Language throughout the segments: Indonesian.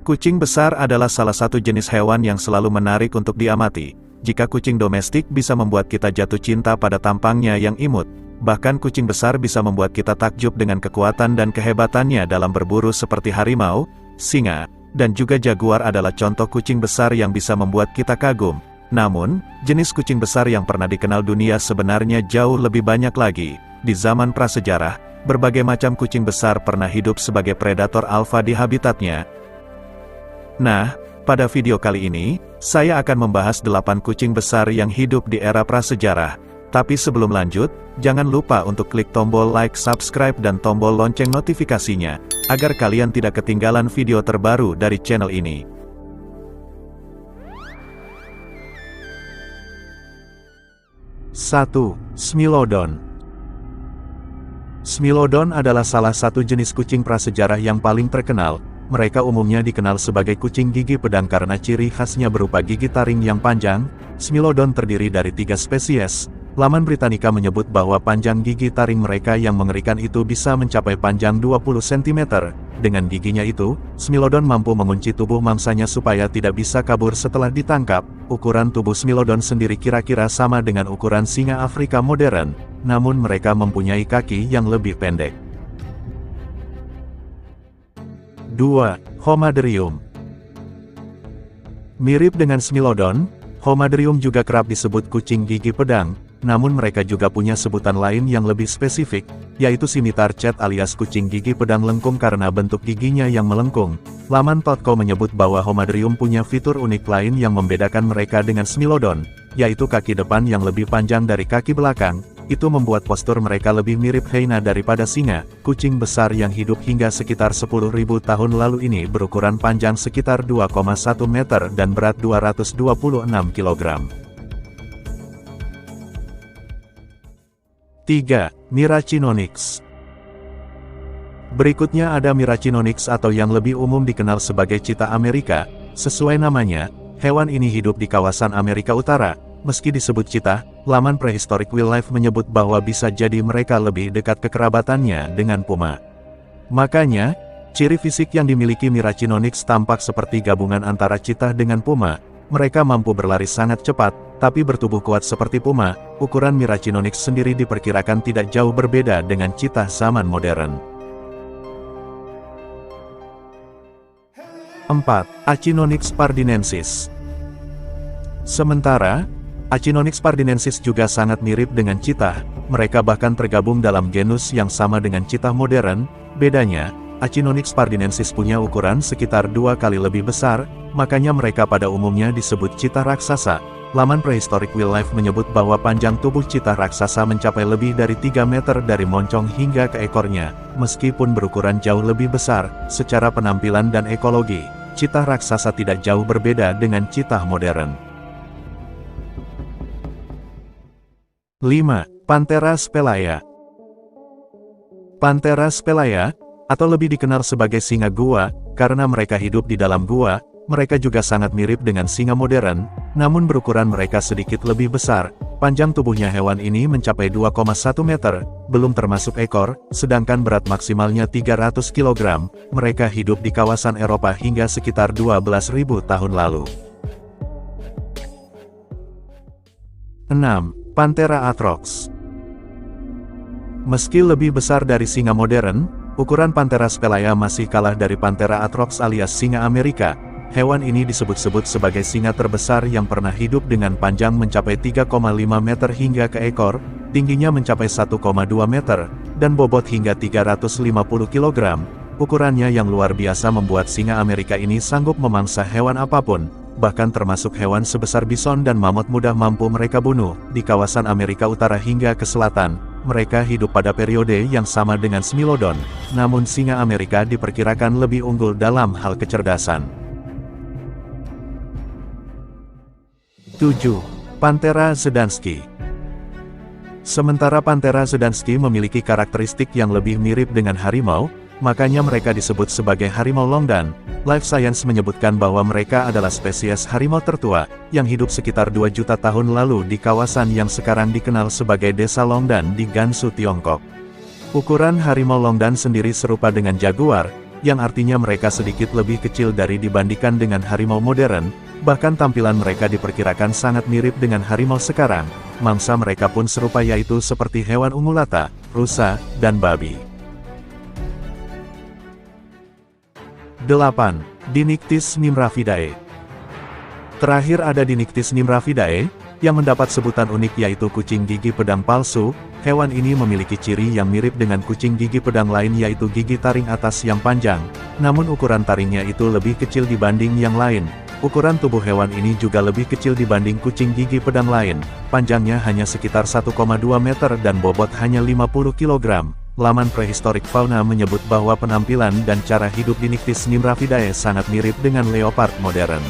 Kucing besar adalah salah satu jenis hewan yang selalu menarik untuk diamati. Jika kucing domestik bisa membuat kita jatuh cinta pada tampangnya yang imut, bahkan kucing besar bisa membuat kita takjub dengan kekuatan dan kehebatannya dalam berburu seperti harimau, singa, dan juga jaguar adalah contoh kucing besar yang bisa membuat kita kagum. Namun, jenis kucing besar yang pernah dikenal dunia sebenarnya jauh lebih banyak lagi. Di zaman prasejarah, berbagai macam kucing besar pernah hidup sebagai predator alfa di habitatnya. Nah, pada video kali ini, saya akan membahas 8 kucing besar yang hidup di era prasejarah. Tapi sebelum lanjut, jangan lupa untuk klik tombol like, subscribe, dan tombol lonceng notifikasinya, agar kalian tidak ketinggalan video terbaru dari channel ini. Satu, Smilodon. Smilodon adalah salah satu jenis kucing prasejarah yang paling terkenal. Mereka umumnya dikenal sebagai kucing gigi pedang karena ciri khasnya berupa gigi taring yang panjang. Smilodon terdiri dari 3 spesies. Laman Britannica menyebut bahwa panjang gigi taring mereka yang mengerikan itu bisa mencapai panjang 20 cm. Dengan giginya itu, Smilodon mampu mengunci tubuh mangsanya supaya tidak bisa kabur setelah ditangkap. Ukuran tubuh Smilodon sendiri kira-kira sama dengan ukuran singa Afrika modern, namun mereka mempunyai kaki yang lebih pendek. 2. Hamadryum. Mirip dengan Smilodon, Hamadryum juga kerap disebut kucing gigi pedang, namun mereka juga punya sebutan lain yang lebih spesifik, yaitu Scimitar Cat alias kucing gigi pedang lengkung karena bentuk giginya yang melengkung. Laman Totco menyebut bahwa Hamadryum punya fitur unik lain yang membedakan mereka dengan Smilodon, yaitu kaki depan yang lebih panjang dari kaki belakang. Itu membuat postur mereka lebih mirip hyena daripada singa. Kucing besar yang hidup hingga sekitar 10.000 tahun lalu ini berukuran panjang sekitar 2,1 meter dan berat 226 kg. 3. Miracinonyx. Berikutnya ada Miracinonyx atau yang lebih umum dikenal sebagai cheetah Amerika. Sesuai namanya, hewan ini hidup di kawasan Amerika Utara. Meski disebut cheetah, laman Prehistoric Wildlife menyebut bahwa bisa jadi mereka lebih dekat kekerabatannya dengan puma. Makanya, ciri fisik yang dimiliki Miracinonyx tampak seperti gabungan antara cheetah dengan puma. Mereka mampu berlari sangat cepat, tapi bertubuh kuat seperti puma. Ukuran Miracinonyx sendiri diperkirakan tidak jauh berbeda dengan cheetah zaman modern. 4. Achinonyx pardinensis. Sementara, Achinonyx pardinensis juga sangat mirip dengan cheetah. Mereka bahkan tergabung dalam genus yang sama dengan cheetah modern. Bedanya, Achinonyx pardinensis punya ukuran sekitar 2 kali lebih besar, makanya mereka pada umumnya disebut cheetah raksasa. Laman Prehistoric Wildlife menyebut bahwa panjang tubuh cheetah raksasa mencapai lebih dari 3 meter dari moncong hingga ke ekornya. Meskipun berukuran jauh lebih besar, secara penampilan dan ekologi, cheetah raksasa tidak jauh berbeda dengan cheetah modern. 5. Panthera spelaea. Panthera spelaea, atau lebih dikenal sebagai singa gua, karena mereka hidup di dalam gua, mereka juga sangat mirip dengan singa modern, namun berukuran mereka sedikit lebih besar. Panjang tubuhnya hewan ini mencapai 2,1 meter, belum termasuk ekor, sedangkan berat maksimalnya 300 kg. Mereka hidup di kawasan Eropa hingga sekitar 12.000 tahun lalu. 6. Panthera atrox. Meski lebih besar dari singa modern, ukuran Panthera spelaea masih kalah dari Panthera atrox alias singa Amerika. Hewan ini disebut-sebut sebagai singa terbesar yang pernah hidup dengan panjang mencapai 3,5 meter hingga ke ekor, tingginya mencapai 1,2 meter, dan bobot hingga 350 kg. Ukurannya yang luar biasa membuat singa Amerika ini sanggup memangsa hewan apapun. Bahkan termasuk hewan sebesar bison dan mamut mudah mampu mereka bunuh. Di kawasan Amerika Utara hingga ke selatan, mereka hidup pada periode yang sama dengan Smilodon, namun singa Amerika diperkirakan lebih unggul dalam hal kecerdasan. 7. Panthera zdansky. Sementara Panthera zdansky memiliki karakteristik yang lebih mirip dengan harimau, makanya mereka disebut sebagai harimau Longdan. Life Science menyebutkan bahwa mereka adalah spesies harimau tertua, yang hidup sekitar 2 juta tahun lalu di kawasan yang sekarang dikenal sebagai Desa Longdan di Gansu, Tiongkok. Ukuran harimau Longdan sendiri serupa dengan jaguar, yang artinya mereka sedikit lebih kecil dari dibandingkan dengan harimau modern, bahkan tampilan mereka diperkirakan sangat mirip dengan harimau sekarang. Mangsa mereka pun serupa, yaitu seperti hewan ungulata, rusa, dan babi. 8. Dinictis nimravidae. Terakhir ada Dinictis nimravidae, yang mendapat sebutan unik yaitu kucing gigi pedang palsu. Hewan ini memiliki ciri yang mirip dengan kucing gigi pedang lain, yaitu gigi taring atas yang panjang, namun ukuran taringnya itu lebih kecil dibanding yang lain. Ukuran tubuh hewan ini juga lebih kecil dibanding kucing gigi pedang lain, panjangnya hanya sekitar 1,2 meter dan bobot hanya 50 kg. Laman Prehistoric Fauna menyebut bahwa penampilan dan cara hidup Dinictis nimravidae sangat mirip dengan leopard modern.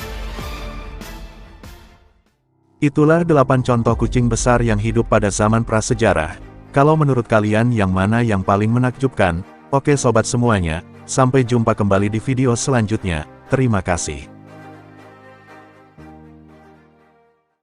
Itulah 8 contoh kucing besar yang hidup pada zaman prasejarah. Kalau menurut kalian yang mana yang paling menakjubkan? Oke sobat semuanya, sampai jumpa kembali di video selanjutnya. Terima kasih.